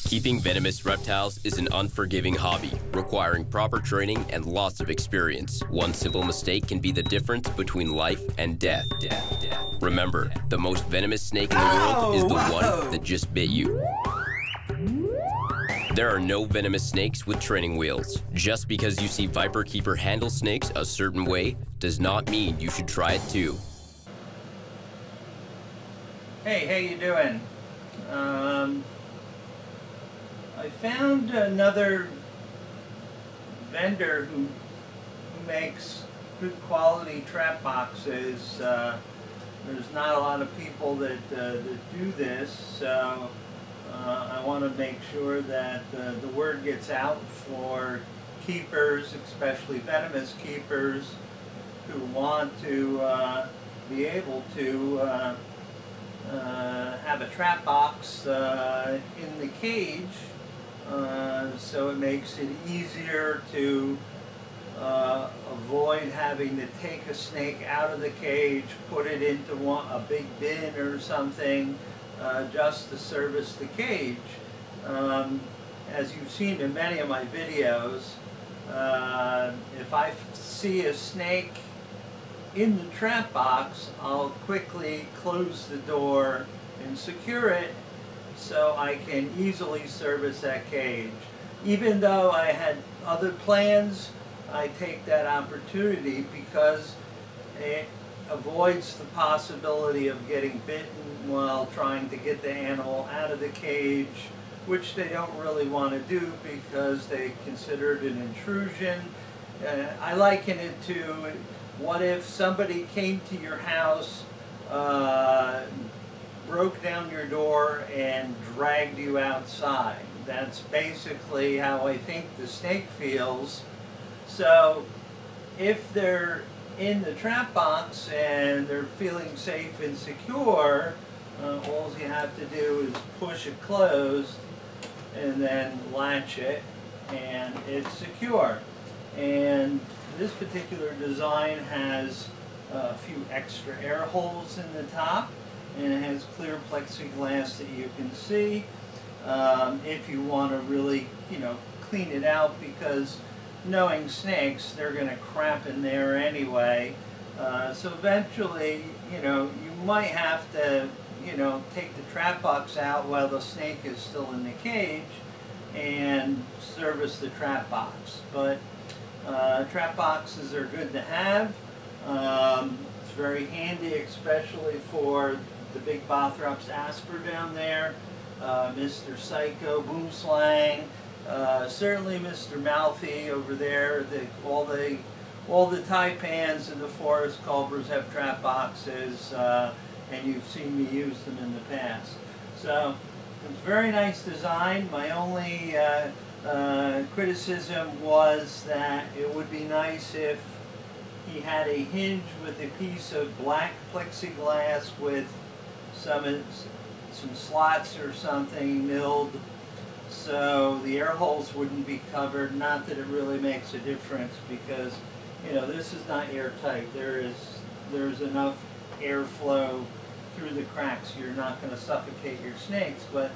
Keeping venomous reptiles is an unforgiving hobby, requiring proper training and lots of experience. One simple mistake can be the difference between life and death. Remember, the most venomous snake in the world is the one that just bit you. There are no venomous snakes with training wheels. Just because you see viperkeeper handle snakes a certain way does not mean you should try it too. Hey, how you doing? I found another vendor who makes good quality trap boxes. There's not a lot of people that do this, so I want to make sure that the word gets out for keepers, especially venomous keepers, who want to be able to have a trap box in the cage, so it makes it easier to avoid having to take a snake out of the cage, put it into a big bin or something, just to service the cage. As you've seen in many of my videos, if I see a snake in the trap box, I'll quickly close the door and secure it so I can easily service that cage. Even though I had other plans, I take that opportunity because it avoids the possibility of getting bitten while trying to get the animal out of the cage, which they don't really want to do because they consider it an intrusion. I liken it to, what if somebody came to your house, broke down your door and dragged you outside? That's basically how I think the snake feels. So if they're in the trap box and they're feeling safe and secure, all you have to do is push it closed and then latch it, and it's secure. And this particular design has a few extra air holes in the top, and it has clear plexiglass that you can see if you want to really, clean it out, because knowing snakes, they're going to crap in there anyway. So eventually, you might have to, take the trap box out while the snake is still in the cage and service the trap box. But trap boxes are good to have. It's very handy, especially for the big Bothrops Asper down there, Mr. Psycho, Boomslang, certainly Mr. Mouthy over there. All the taipans and the forest cobras have trap boxes, and you've seen me use them in the past. So it's a very nice design. My only criticism was that it would be nice if he had a hinge with a piece of black plexiglass with some slots or something milled, so the air holes wouldn't be covered. Not that it really makes a difference, because this is not airtight. There's enough airflow through the cracks. You're not going to suffocate your snakes, but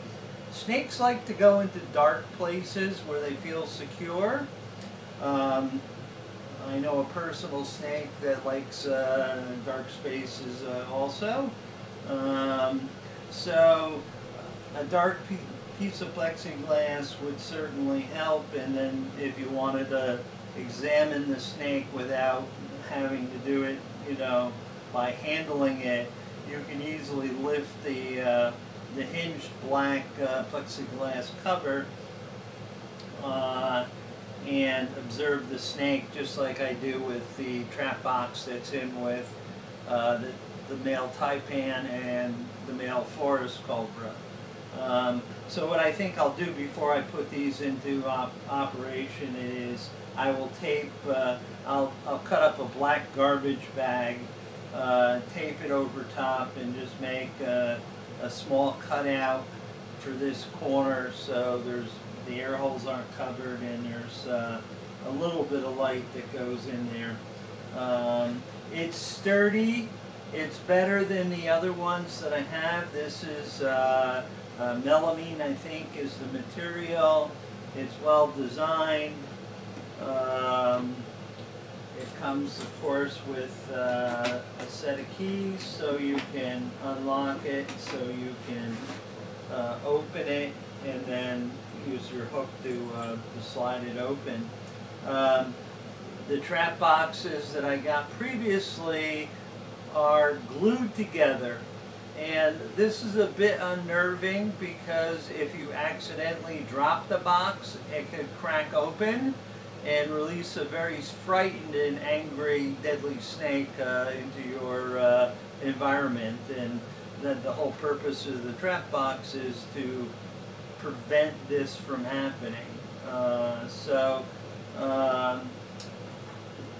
snakes like to go into dark places where they feel secure. I know a personal snake that likes dark spaces also. So a dark piece of plexiglass would certainly help, and then if you wanted to examine the snake without having to do it, by handling it, you can easily lift the hinged black plexiglass cover and observe the snake, just like I do with the trap box that's in with the male taipan and the male forest cobra. So what I think I'll do before I put these into operation is I will tape, I'll cut up a black garbage bag, tape it over top, and just make a small cutout for this corner, so the air holes aren't covered and there's a little bit of light that goes in there. It's sturdy. It's better than the other ones that I have. This is Melamine, I think, is the material. It's well designed. It comes, of course, with a set of keys so you can unlock it, so you can open it, and then use your hook to slide it open. The trap boxes that I got previously are glued together, and this is a bit unnerving because if you accidentally drop the box, it could crack open and release a very frightened and angry, deadly snake into your environment. And the whole purpose of the trap box is to prevent this from happening.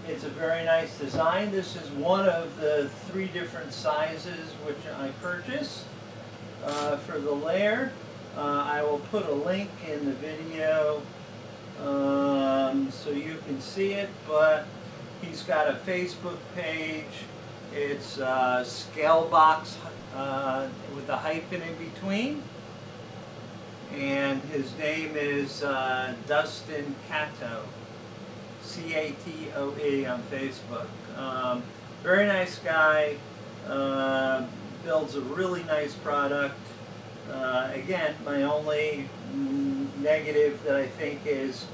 It's a very nice design. This is one of the 3 different sizes which I purchased for the lair. I will put a link in the video so you can see it, but he's got a Facebook page. It's Scalebox with a hyphen in between, and his name is Dustin Cato, C-A-T-O-E on Facebook. Very nice guy, builds a really nice product. Again, my only negative that I think is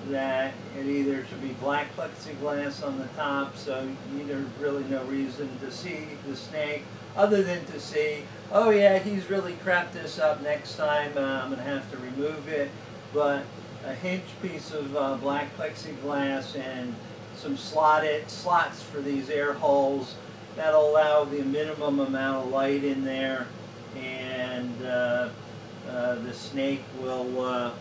that it either should be black plexiglass on the top, so there's really no reason to see the snake other than to see, oh yeah, he's really crapped this up, next time I'm going to have to remove it. But a hinge piece of black plexiglass and some slots for these air holes that'll allow the minimum amount of light in there, and the snake will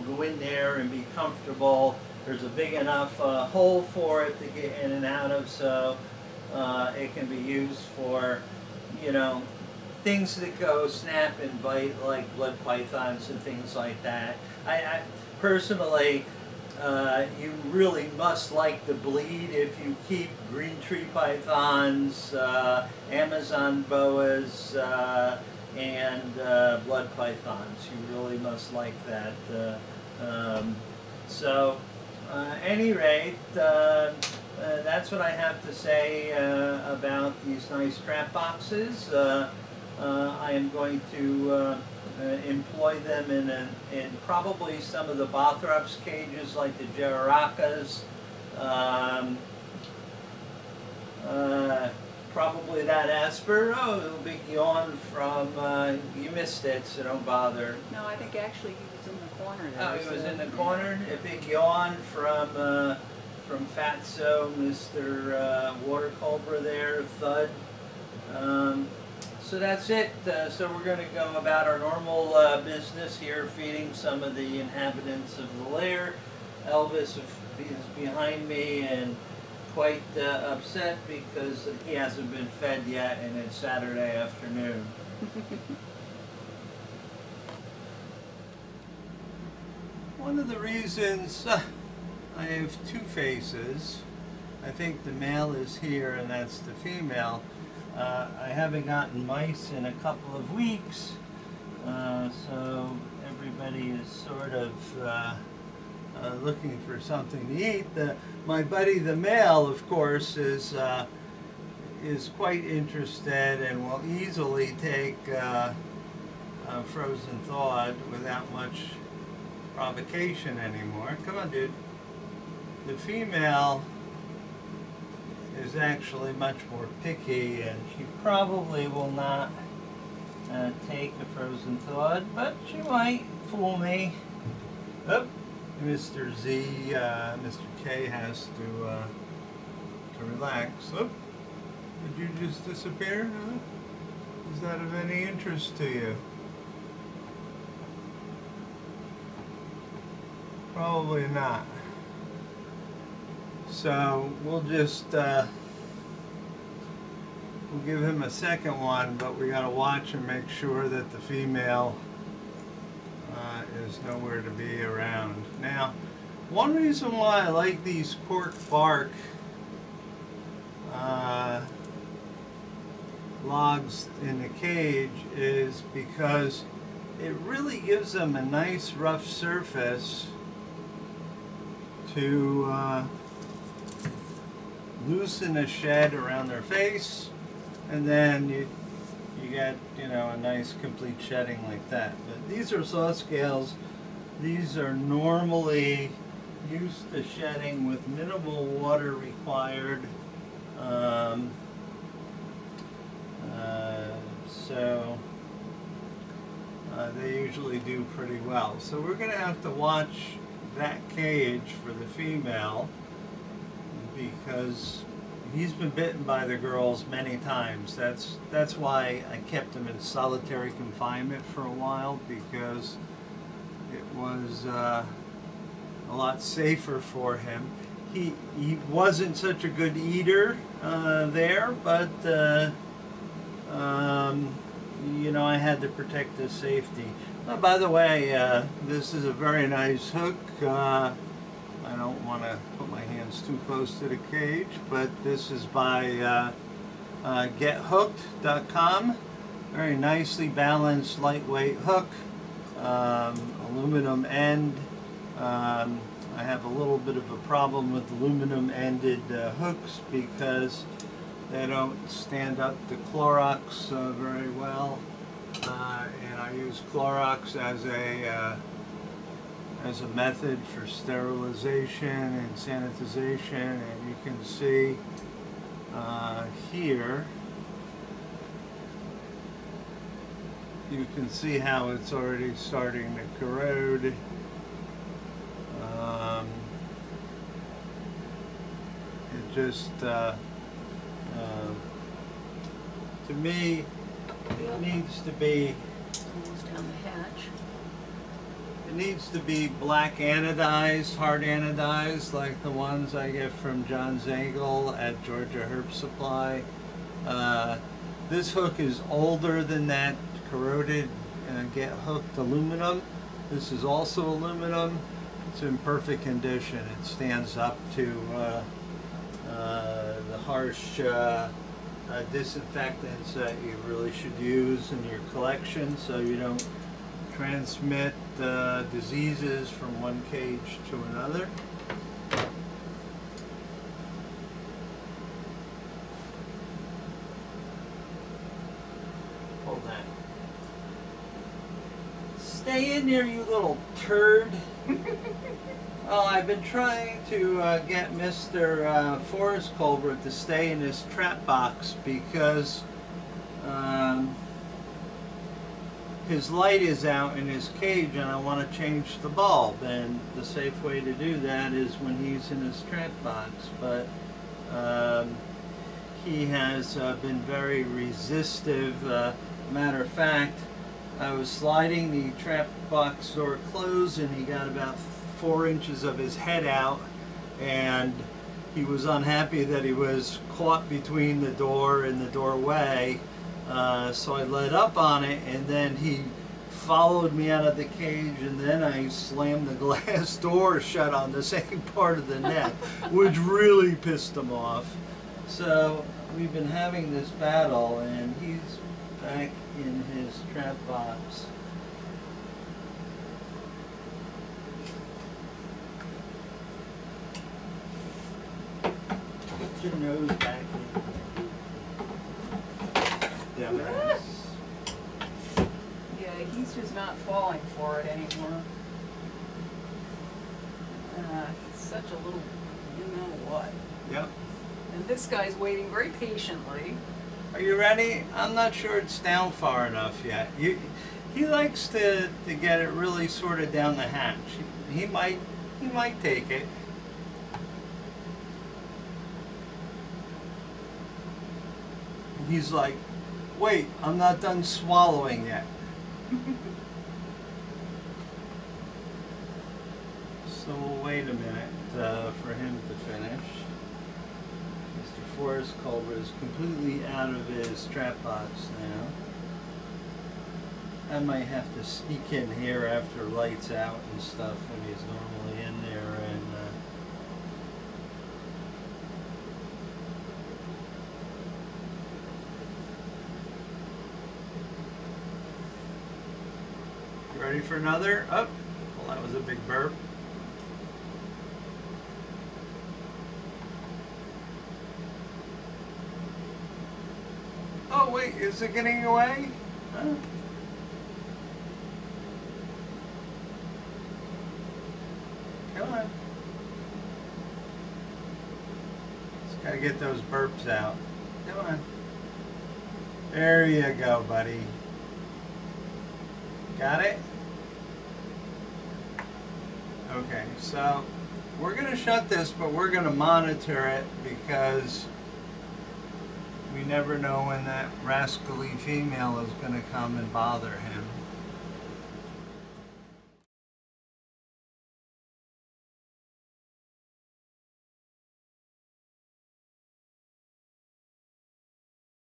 go in there and be comfortable. There's a big enough hole for it to get in and out of, so it can be used for, you know, things that go snap and bite, like blood pythons and things like that. I personally, you really must like the bleed if you keep green tree pythons, Amazon boas, and blood pythons. You really must like that. Any rate, that's what I have to say about these nice trap boxes. I am going to employ them in probably some of the Bothrops cages, like the Jararacas. Probably that Asper. Oh, a big yawn from, you missed it, so don't bother. No, I think actually he was in the corner there. Oh, he was in the corner? A big yawn from Fatso, Mr. Water Cobra there, Thud. So that's it. So we're going to go about our normal business here, feeding some of the inhabitants of the lair. Elvis is behind me and quite upset because he hasn't been fed yet, and it's Saturday afternoon. One of the reasons I have 2 faces, I think the male is here and that's the female. I haven't gotten mice in a couple of weeks, so everybody is sort of looking for something to eat. My buddy the male, of course, is quite interested and will easily take frozen thawed without much provocation anymore. Come on, dude. The female is actually much more picky, and she probably will not take a frozen thawed, but she might fool me. Oh, Mr. Z, Mr. K has to relax. Oh, did you just disappear? Huh? Is that of any interest to you? Probably not. So we'll just we'll give him a second one, but we got to watch and make sure that the female is nowhere to be around. Now, one reason why I like these cork bark logs in the cage is because it really gives them a nice rough surface to loosen a shed around their face, and then you get, you know, a nice complete shedding like that. But these are Sawscales. These are normally used to shedding with minimal water required. So they usually do pretty well. So we're going to have to watch that cage for the female, because he's been bitten by the girls many times. That's why I kept him in solitary confinement for a while, because it was a lot safer for him. He wasn't such a good eater there, but you know, I had to protect his safety. Oh, by the way, this is a very nice hook. I don't want to put my hands too close to the cage, but this is by gethooked.com. Very nicely balanced, lightweight hook, aluminum end. I have a little bit of a problem with aluminum-ended hooks because they don't stand up to Clorox very well, and I use Clorox as a method for sterilization and sanitization. And you can see here, you can see how it's already starting to corrode. It just to me, it needs to be, Almost down the hatch. it needs to be black anodized, hard anodized, like the ones I get from John Zagel at Georgia Herb Supply. This hook is older than that corroded Get Hooked aluminum. This is also aluminum. It's in perfect condition. It stands up to the harsh disinfectants that you really should use in your collection, so you don't transmit diseases from one cage to another. Hold that. Stay in there, you little turd. Well, I've been trying to get Mr. Forest Culvert to stay in his trap box because his light is out in his cage and I want to change the bulb, and the safe way to do that is when he's in his trap box. But he has been very resistive. Matter of fact, I was sliding the trap box door closed and he got about 4 inches of his head out, and he was unhappy that he was caught between the door and the doorway. So I let up on it, and then he followed me out of the cage, and then I slammed the glass door shut on the same part of the net, which really pissed him off. So we've been having this battle, and he's back in his trap box. Put your nose back in. Yeah, Yeah, he's just not falling for it anymore. He's such a little, you know what. Yep. And this guy's waiting very patiently. Are you ready? I'm not sure it's down far enough yet. He likes to get it really sort of down the hatch. He might take it. He's like, wait, I'm not done swallowing yet. So we'll wait a minute for him to finish. Mr. Forest Culvert is completely out of his trap box now. I might have to sneak in here after lights out and stuff when he's normally in there, and for another. Oh, well, that was a big burp. Oh wait, is it getting away? Huh? Come on. Just gotta get those burps out. Come on. There you go, buddy. Got it? Okay, so we're gonna shut this, but we're gonna monitor it because we never know when that rascally female is gonna come and bother him.